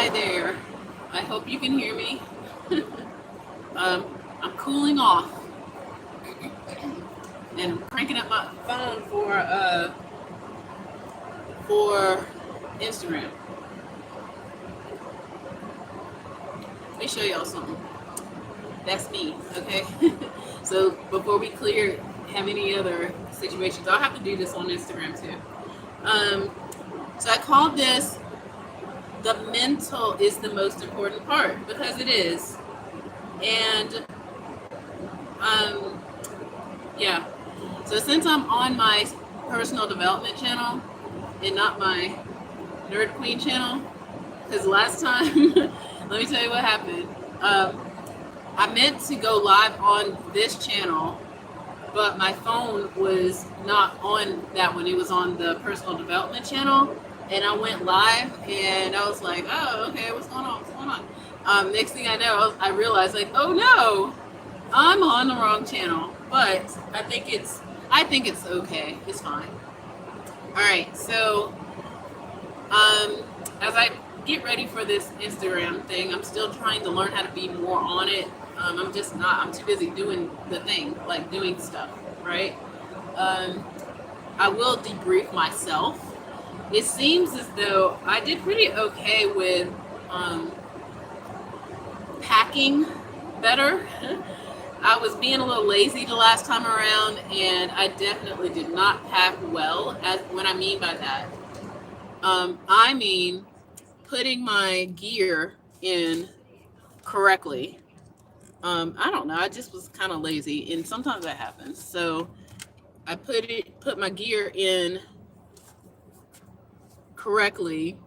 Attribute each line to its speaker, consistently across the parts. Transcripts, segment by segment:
Speaker 1: Hi there. I hope you can hear me. um, I'm cooling off and I'm cranking up my phone for Instagram. Let me show y'all something. That's me, okay? So before we have any other situations, I'll have to do this on Instagram too. So I called this the mental is the most important part because it is. And um, yeah. So since I'm on my personal development channel and not my Nerd Queen channel, because last time, let me tell you what happened. Um, I meant to go live on this channel, but my phone was not on that one. It was on the personal development channel, and I went live, and I was like, "Oh, okay, what's going on? What's going on?" Next thing I know, I realized, like, "Oh no, I'm on the wrong channel." But I think it's okay. It's fine. All right, so as I get ready for this Instagram thing, I'm still trying to learn how to be more on it. I'm just not. I'm too busy doing the thing, like doing stuff, right? Um, I will debrief myself. It seems as though I did pretty okay with um, packing better. I was being a little lazy the last time around, and I definitely did not pack well. As what I mean by that, I mean putting my gear in correctly. I don't know. I just was kind of lazy, and sometimes that happens. So I put my gear in correctly,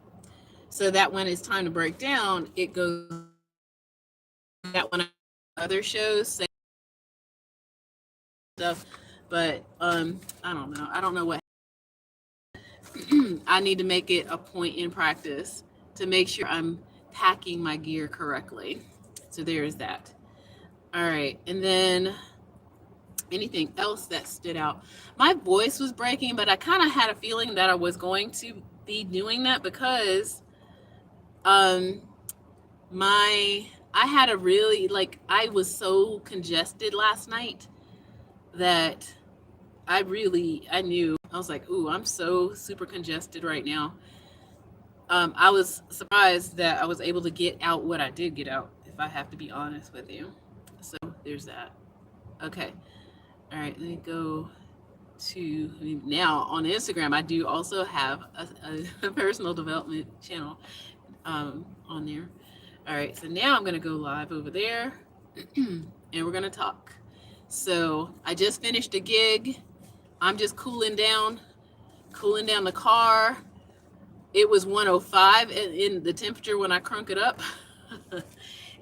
Speaker 1: so that when it's time to break down, it goes that when other shows say stuff, but I don't know. I don't know what I need to make it a point in practice to make sure I'm packing my gear correctly. So there's that. All right, and then anything else that stood out? My voice was breaking, but I kind of had a feeling that I was going to be doing that because um my I had a really like I was so congested last night that I knew I was like, ooh, I'm so super congested right now. I was surprised that I was able to get out what I did get out, if I have to be honest with you. So there's that. Okay. All right. Let me go now on Instagram. I do also have a personal development channel on there. All right. So now I'm going to go live over there and we're going to talk. So I just finished a gig. I'm just cooling down the car. It was 105 in the temperature when I crunk it up.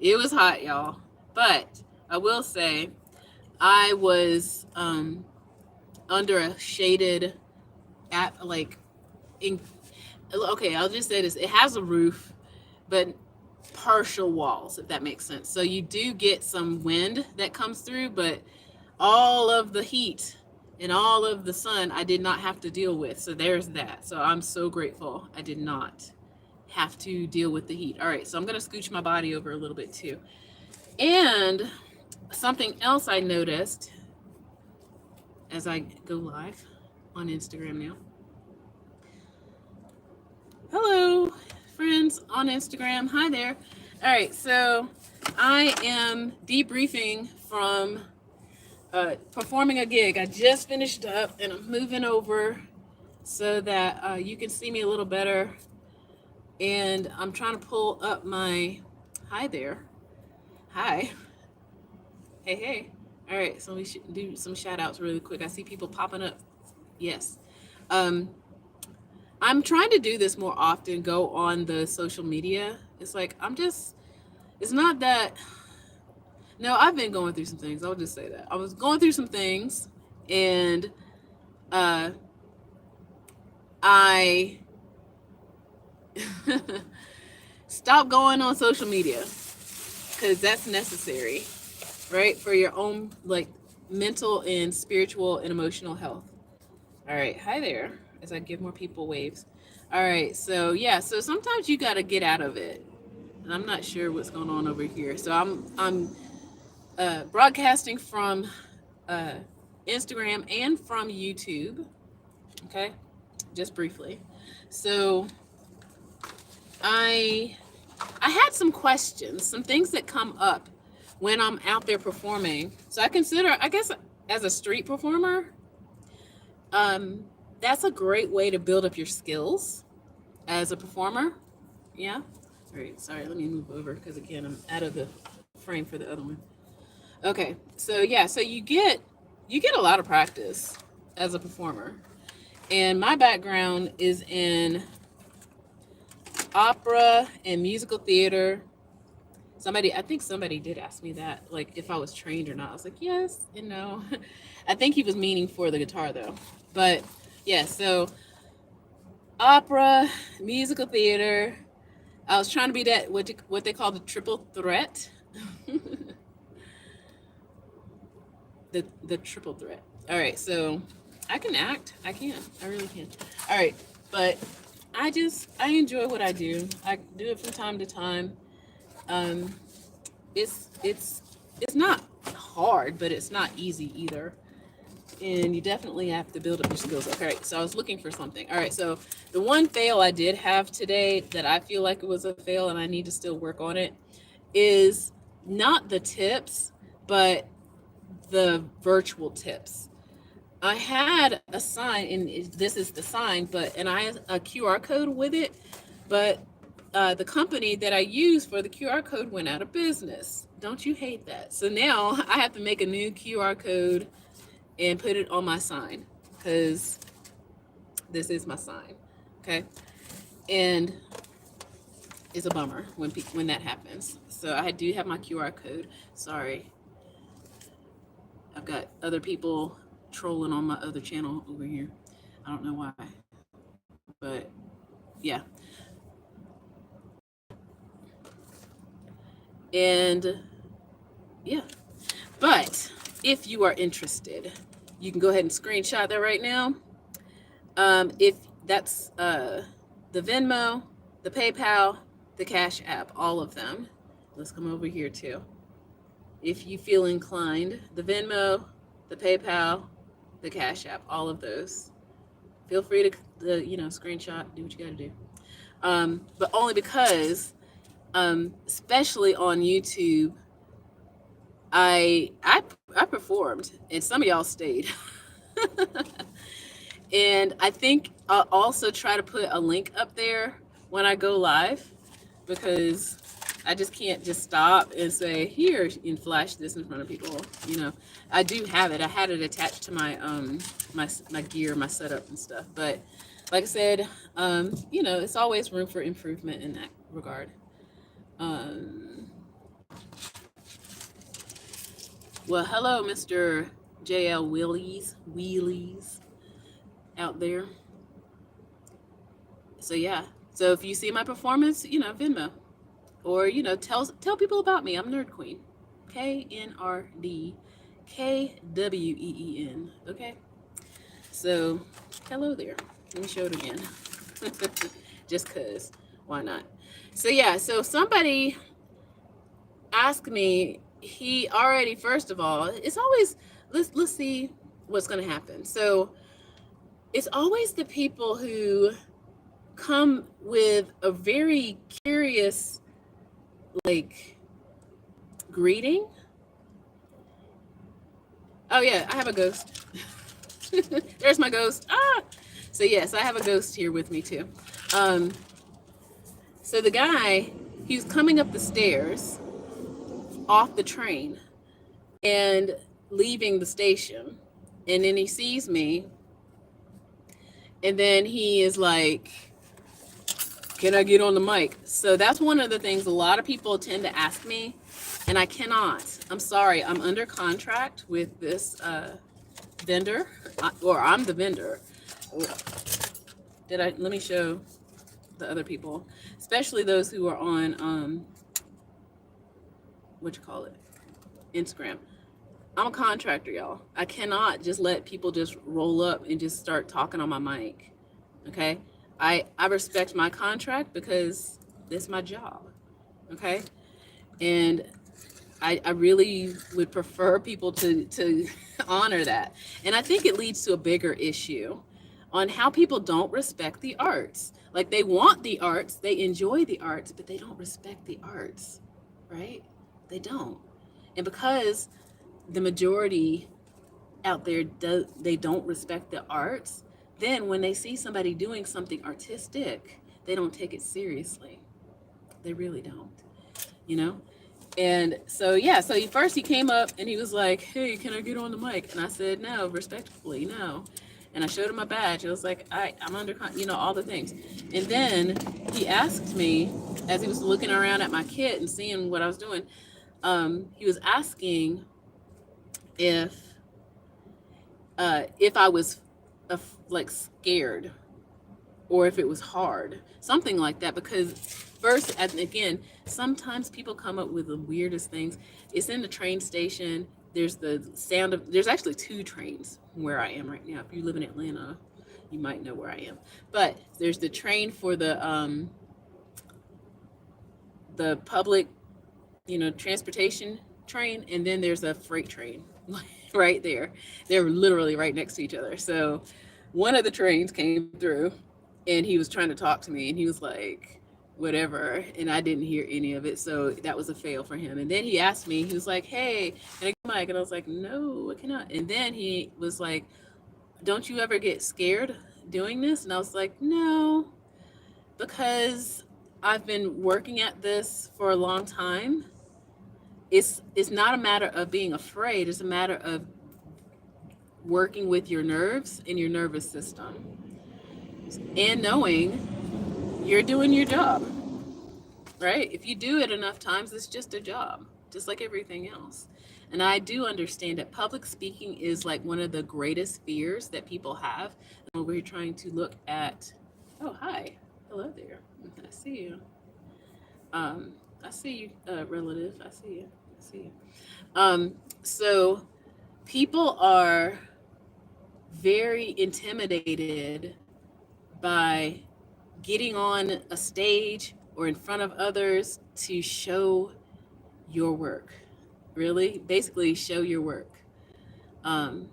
Speaker 1: It was hot, y'all. But I will say I was under a shaded at like in, okay, I'll just say this. It has a roof, but partial walls, if that makes sense. So you do get some wind that comes through, but all of the heat and all of the sun I did not have to deal with. So there's that. So I'm so grateful I did not have to deal with the heat. All right, so I'm going to scooch my body over a little bit too. And something else I noticed as I go live on Instagram now. Hello, friends on Instagram. Hi there. All right, so I am debriefing from performing a gig. I just finished up and I'm moving over so that you can see me a little better. And I'm trying to pull up my, hi there. Hi. Hey, hey. All right, so we should do some shout outs really quick. I see people popping up. Yes. Um, I'm trying to do this more often, go on the social media. It's like, it's not that, no, I've been going through some things. I'll just say that. I was going through some things and uh, I stopped going on social media because that's necessary, right? For your own, like, mental and spiritual and emotional health. All right. Hi there. As I give more people waves. All right. So, yeah. So sometimes you got to get out of it. and I'm not sure what's going on over here. So I'm broadcasting from uh, Instagram and from YouTube. Okay, just briefly. So I I had some questions, some things that come up when I'm out there performing. So I consider, I guess, as a street performer, um, that's a great way to build up your skills as a performer. Yeah. All right. Sorry. Let me move over because again, I'm out of the frame for the other one. Okay. So yeah. So you get a lot of practice as a performer, and my background is in opera and musical theater. I think somebody did ask me that, like if I was trained or not. I was like, yes and no. I think he was meaning for the guitar though. But yeah, so opera, musical theater. I was trying to be that what they call the triple threat. The triple threat. All right, so I can act. I can. I really can. All right, but I enjoy what I do. I do it from time to time. Um, it's not hard, but it's not easy either. And you definitely have to build up your skills. Okay, so I was looking for something. All right, so the one fail I did have today that I feel like it was a fail and I need to still work on it is not the tips, but the virtual tips. I had a sign, and this is the sign, and I had a QR code with it, but the company that I used for the QR code went out of business. Don't you hate that? So now I have to make a new QR code and put it on my sign because this is my sign. Okay, and it's a bummer when that happens. So I do have my QR code. Sorry, I've got other people trolling on my other channel over here. I don't know why, but yeah. And yeah, but if you are interested, you can go ahead and screenshot that right now. If that's the Venmo, the PayPal, the Cash App, all of them. Let's come over here too. If you feel inclined, the Venmo, the PayPal, the Cash App, all of those. Feel free to screenshot, do what you got to do. But only because, especially on YouTube, I performed, and some of y'all stayed. And I think I'll also try to put a link up there when I go live, because I just can't just stop and say, here, and flash this in front of people. I do have it. I had it attached to my my gear, my setup and stuff. But like I said, it's always room for improvement in that regard. Well, hello, Mr. JL Wheelies out there. So yeah. So if you see my performance, Venmo. Or, tell people about me. I'm Nerd Queen. KNRD KWEEN. Okay? So, hello there. Let me show it again. Just because. Why not? So, yeah. So, somebody asked me, he already, first of all, it's always, let's see what's going to happen. So, it's always the people who come with a very curious, like, greeting. Oh yeah, I have a ghost. There's my ghost. So yes, I have a ghost here with me too. So the guy, he's coming up the stairs off the train and leaving the station, and then he sees me, and then he is like, can I get on the mic? So that's one of the things a lot of people tend to ask me, and I cannot. I'm sorry. I'm under contract with this vendor, or I'm the vendor. Let me show the other people, especially those who are on, what you call it, Instagram. I'm a contractor, y'all. I cannot just let people just roll up and just start talking on my mic. Okay? I respect my contract because it's my job. Okay. And I really would prefer people to honor that. And I think it leads to a bigger issue on how people don't respect the arts. Like they want the arts, they enjoy the arts, but they don't respect the arts, right? They don't. And because the majority out there they don't respect the arts, then when they see somebody doing something artistic, they don't take it seriously. They really don't, you know? And so yeah, so he came up and he was like, "Hey, can I get on the mic?" And I said, "No, respectfully, no." And I showed him my badge. I was like, I'm under, all the things. And then he asked me, as he was looking around at my kit and seeing what I was doing, he was asking if I was like scared or if it was hard, something like that. Because first, and again, sometimes people come up with the weirdest things. It's in the train station. There's the sound of, there's actually two trains where I am right now. If you live in Atlanta, you might know where I am. But there's the train for the public, transportation train, and then there's a freight train right there. They're literally right next to each other. So one of the trains came through and he was trying to talk to me and he was like, whatever, and I didn't hear any of it, so that was a fail for him. And then he asked me, he was like, "Hey, can I get a mic?" And I was like, "No, I cannot." And then he was like, "Don't you ever get scared doing this?" And I was like, "No, because I've been working at this for a long time. It's not a matter of being afraid, it's a matter of working with your nerves and your nervous system and knowing you're doing your job, right? If you do it enough times, it's just a job, just like everything else." And I do understand that public speaking is like one of the greatest fears that people have when we're trying to look at. Oh, hi. Hello there. I see you. I see you, relative. I see you. I see you. So people are very intimidated by getting on a stage or in front of others to show your work. Really, basically, show your work. Um,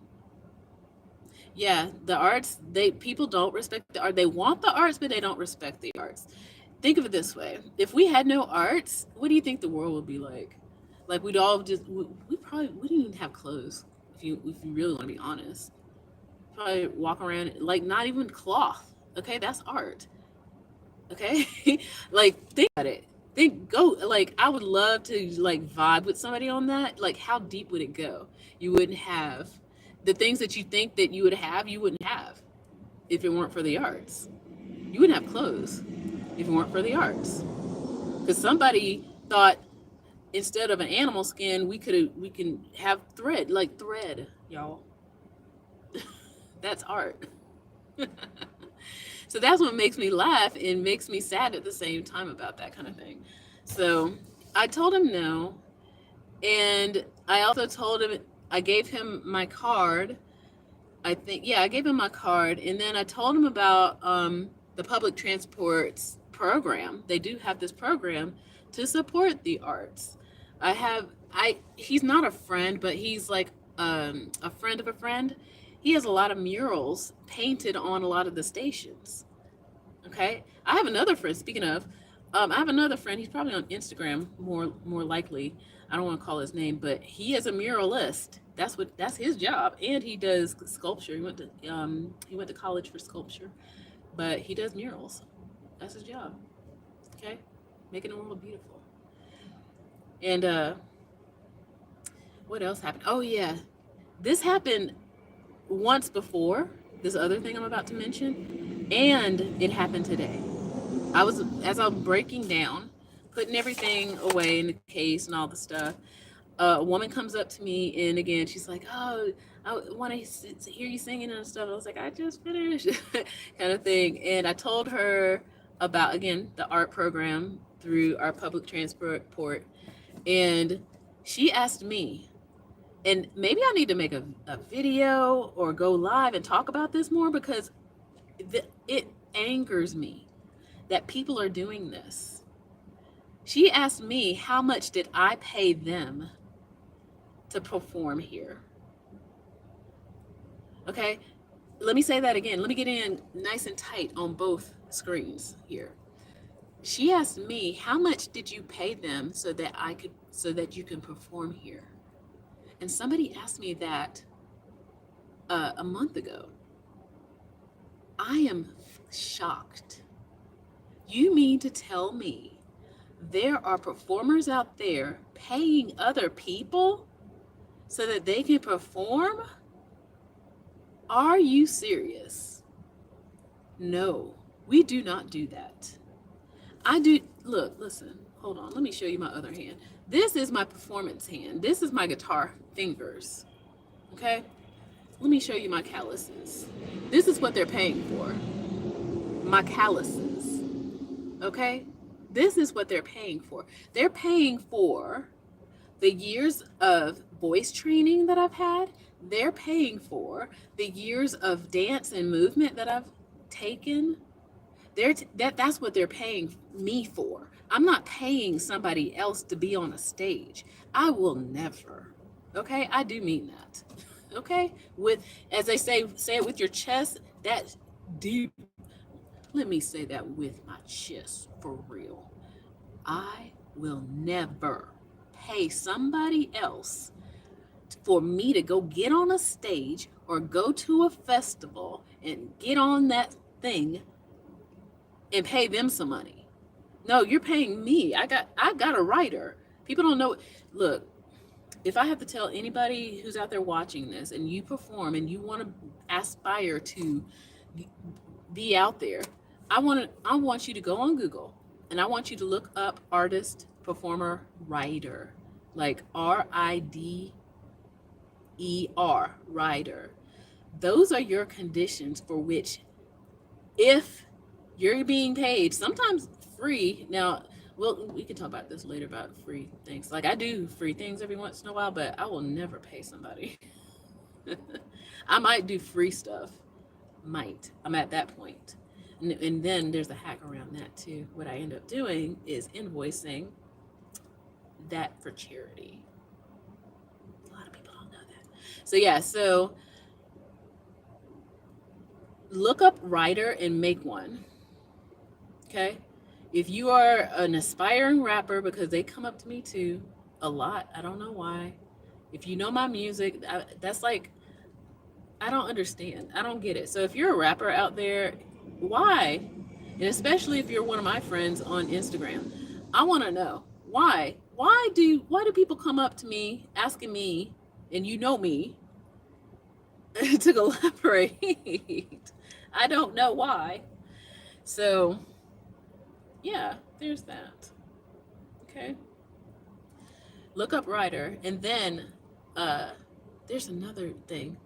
Speaker 1: yeah, the arts. They People don't respect the art. They want the arts, but they don't respect the arts. Think of it this way: if we had no arts, what do you think the world would be like? Like we'd all just we probably wouldn't even have clothes. If you really want to be honest, probably walk around like not even cloth. Okay, that's art. Okay, like think about it. Think go like I would love to like vibe with somebody on that. Like how deep would it go? You wouldn't have the things that you think that you would have. You wouldn't have if it weren't for the arts. You wouldn't have clothes if it weren't for the arts. Because somebody thought instead of an animal skin, we can have thread, like thread, y'all. That's art. So that's what makes me laugh and makes me sad at the same time about that kind of thing. So I told him no. And I also told him, I gave him my card. I think, yeah, I gave him my card. And then I told him about the public transports program. They do have this program to support the arts. He's not a friend, but he's like a friend of a friend. He has a lot of murals painted on a lot of the stations. Okay. I have another friend, speaking of, I have another friend, he's probably on Instagram more likely. I don't want to call his name, but he is a muralist. That's his job. And he does sculpture. He went to college for sculpture, but he does murals. That's his job. Okay. Making the world beautiful. And what else happened? Oh yeah. This happened once before, this other thing I'm about to mention, and it happened today. As I'm breaking down, putting everything away in the case and all the stuff, a woman comes up to me, and again, she's like, "Oh, I want to hear you singing and stuff." I was like, "I just finished," kind of thing. And I told her about, again, the art program through our public transport. And she asked me, and maybe I need to make a video or go live and talk about this more because it angers me that people are doing this. She asked me how much did I pay them to perform here. Okay, let me say that again. Let me get in nice and tight on both screens here. She asked me, how much did you pay them so that you can perform here? And somebody asked me that a month ago. I am shocked. You mean to tell me there are performers out there paying other people so that they can perform? Are you serious? No, we do not do that. I do. Look, listen, hold on. Let me show you my other hand. This is my performance hand. This is my guitar fingers. Okay? Let me show you my calluses. This is what they're paying for. My calluses. Okay? This is what they're paying for. They're paying for the years of voice training that I've had. They're paying for the years of dance and movement that I've taken. That's what they're paying me for. I'm not paying somebody else to be on a stage. I will never. Okay? I do mean that. Okay? With, as they say it with your chest, that's deep. Let me say that with my chest for real. I will never pay somebody else for me to go get on a stage or go to a festival and get on that thing and pay them some money. No, you're paying me. I got a writer. People don't know. Look, if I have to tell anybody who's out there watching this and you perform and you want to aspire to be out there, I want you to go on Google and I want you to look up artist, performer, writer, like RIDER, writer. Those are your conditions for which, if you're being paid, sometimes free. Now, well, we can talk about this later about free things. Like I do free things every once in a while, but I will never pay somebody. I might do free stuff. Might. I'm at that point. And then there's a hack around that too. What I end up doing is invoicing that for charity. A lot of people don't know that. So yeah, so look up writer and make one. Okay? If you are an aspiring rapper, because they come up to me too a lot, I don't know why. If you know my music, that's like, I don't understand. I don't get it. So if you're a rapper out there, why? And especially if you're one of my friends on Instagram, I want to know why. Why do people come up to me asking me, and you know me, to collaborate? I don't know why. So yeah, there's that. Okay. Look up writer, and then there's another thing.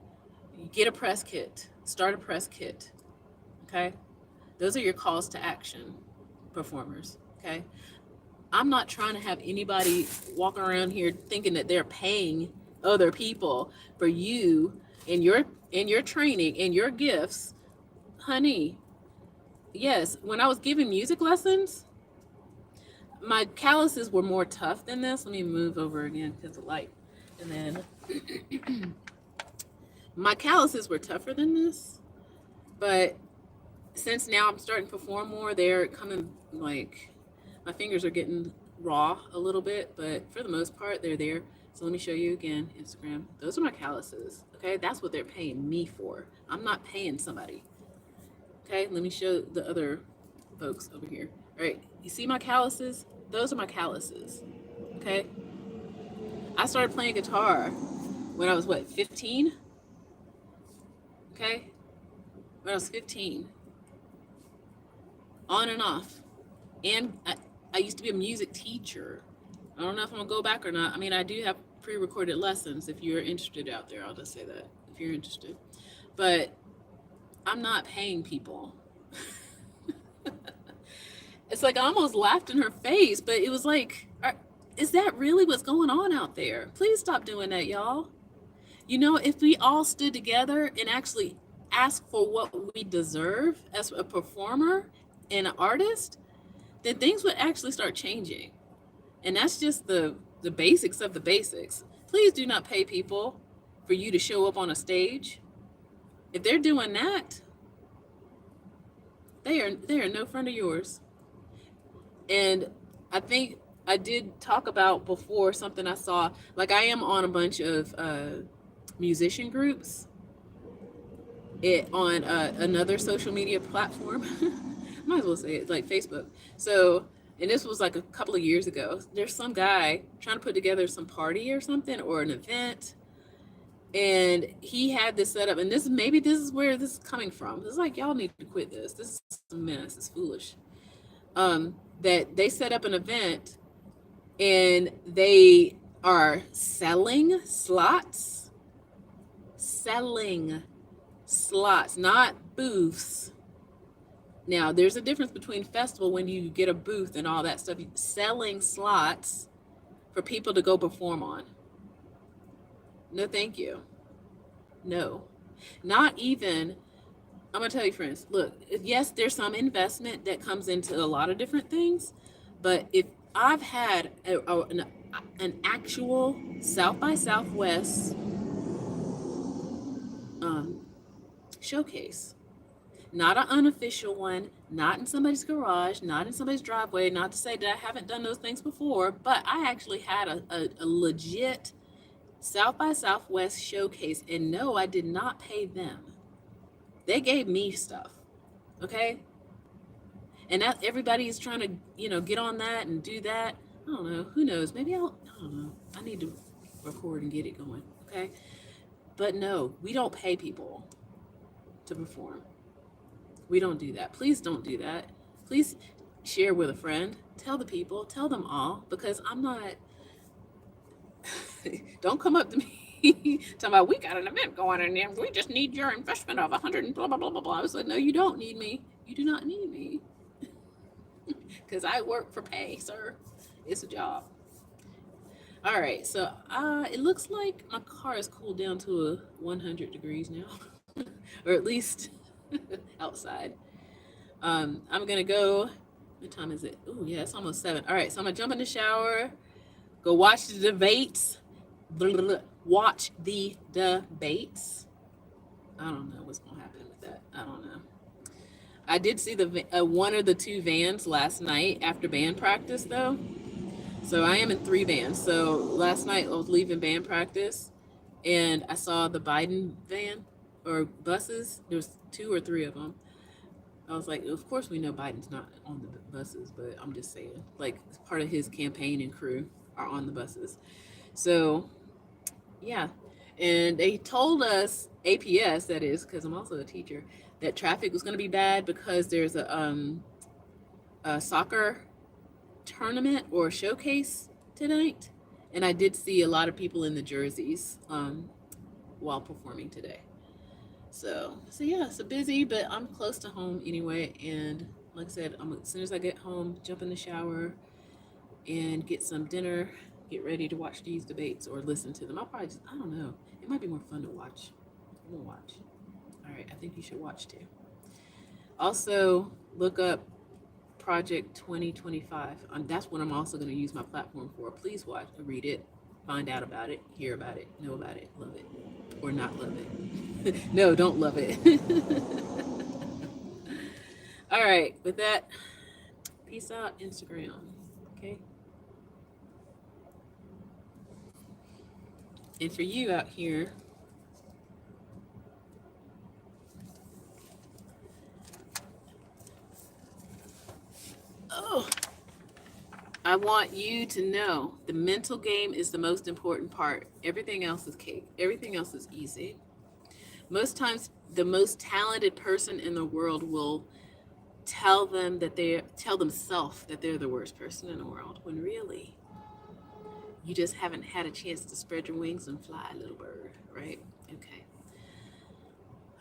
Speaker 1: You get a press kit. Start a press kit. Okay? Those are your calls to action, performers. Okay? I'm not trying to have anybody walk around here thinking that they're paying other people for you and your training and your gifts. Honey, yes, when I was giving music lessons, my calluses were more tough than this. Let me move over again because of light. And then my calluses were tougher than this, but since now I'm starting to perform more, they're coming, like, my fingers are getting raw a little bit, but for the most part, they're there. So let me show you again, Instagram. Those are my calluses, okay? That's what they're paying me for. I'm not paying somebody, okay? Let me show the other folks over here. All right, you see my calluses? Those are my calluses, okay? I started playing guitar when I was, 15? Okay? When I was 15. On and off. And I used to be a music teacher. I don't know if I'm going to go back or not. I mean, I do have pre-recorded lessons if you're interested out there. I'll just say that if you're interested. But I'm not paying people. It's like I almost laughed in her face, but it was like, is that really what's going on out there? Please stop doing that, y'all. You know, if we all stood together and actually asked for what we deserve as a performer and an artist, then things would actually start changing. And that's just the basics of the basics. Please do not pay people for you to show up on a stage. If they're doing that, they are no friend of yours. And I think I did talk about before something I saw. Like, I am on a bunch of musician groups on another social media platform. Might as well say it, like Facebook. So, and this was like a couple of years ago. There's some guy trying to put together some party or something or an event, and he had this set up. And this is where this is coming from. It's like, y'all need to quit this. This is a mess. It's foolish. That they set up an event and they are selling slots, not booths. Now, there's a difference between festival when you get a booth and all that stuff. Selling slots for people to go perform on. No, thank you. No. Not even, I'm going to tell you, friends, look, yes, there's some investment that comes into a lot of different things, but if I've had an actual South by Southwest showcase, not an unofficial one, not in somebody's garage, not in somebody's driveway, not to say that I haven't done those things before, but I actually had a legit South by Southwest showcase, and no, I did not pay them. They gave me stuff, okay? And that everybody is trying to, get on that and do that. I don't know. Who knows? Maybe I don't know. I need to record and get it going, okay? But no, we don't pay people to perform. We don't do that. Please don't do that. Please share with a friend. Tell the people. Tell them all, because I'm not. Don't come up to me talking about, we got an event going on and we just need your investment of 100 and blah, blah, blah, blah, blah. I was like, no, you don't need me. You do not need me. Because I work for pay, sir. It's a job. All right, so it looks like my car is cooled down to 100 degrees now, or at least outside. I'm gonna go. What time is it? Oh yeah, it's almost 7. All right, so I'm gonna jump in the shower, go watch the debates. Watch the debates. I don't know what's gonna happen with that. I don't know. I did see the one or the two vans last night after band practice, though. So I am in 3 vans. So last night I was leaving band practice, and I saw the Biden van or buses. There's 2 or 3 of them. I was like, of course we know Biden's not on the buses, but I'm just saying, like, part of his campaign and crew are on the buses. So, yeah. And they told us, APS, that is, because I'm also a teacher, that traffic was going to be bad because there's a soccer tournament or showcase tonight. And I did see a lot of people in the jerseys while performing today. So yeah, it's busy, but I'm close to home anyway. And like I said, as soon as I get home, jump in the shower and get some dinner, get ready to watch these debates or listen to them. I'll probably just, I don't know. It might be more fun to watch. I'm gonna watch. All right, I think you should watch too. Also, look up Project 2025. That's what I'm also going to use my platform for. Please watch, read it, find out about it, hear about it, know about it, love it, or not love it. No, don't love it. All right, with that, peace out, Instagram. Okay. And for you out here, I want you to know the mental game is the most important part. Everything else is cake. Everything else is easy. Most times, the most talented person in the world will tell themselves that they're the worst person in the world, when really, you just haven't had a chance to spread your wings and fly, little bird, right? Okay.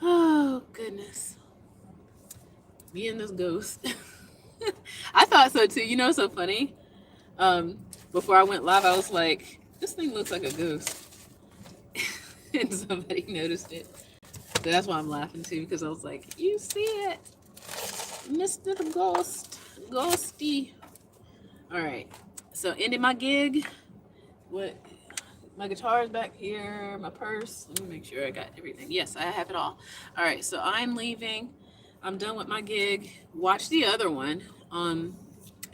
Speaker 1: Oh, goodness. Me and this ghost. I thought so too. You know what's so funny? Before I went live, I was like, this thing looks like a ghost. And somebody noticed it. So that's why I'm laughing too, because I was like, you see it, Mr. Ghost. Ghosty. All right. So ended my gig. What? My guitar is back here. My purse. Let me make sure I got everything. Yes, I have it all. All right. So I'm leaving. I'm done with my gig. Watch the other one.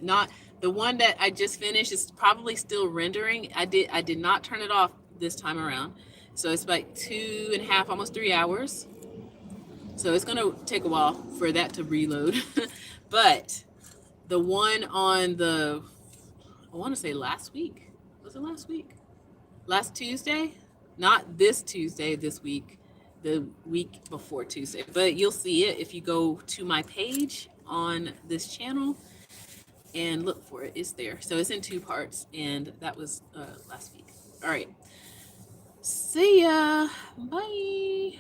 Speaker 1: Not the one that I just finished is probably still rendering. I did not turn it off this time around. So it's like 2.5, almost 3 hours. So it's gonna take a while for that to reload. But the one on I want to say last week. Was it last week? Last Tuesday? Not this Tuesday, this week. The week before Tuesday. But you'll see it if you go to my page on this channel and look for it. It's there. So it's in 2 parts, and that was last week. All right. See ya. Bye.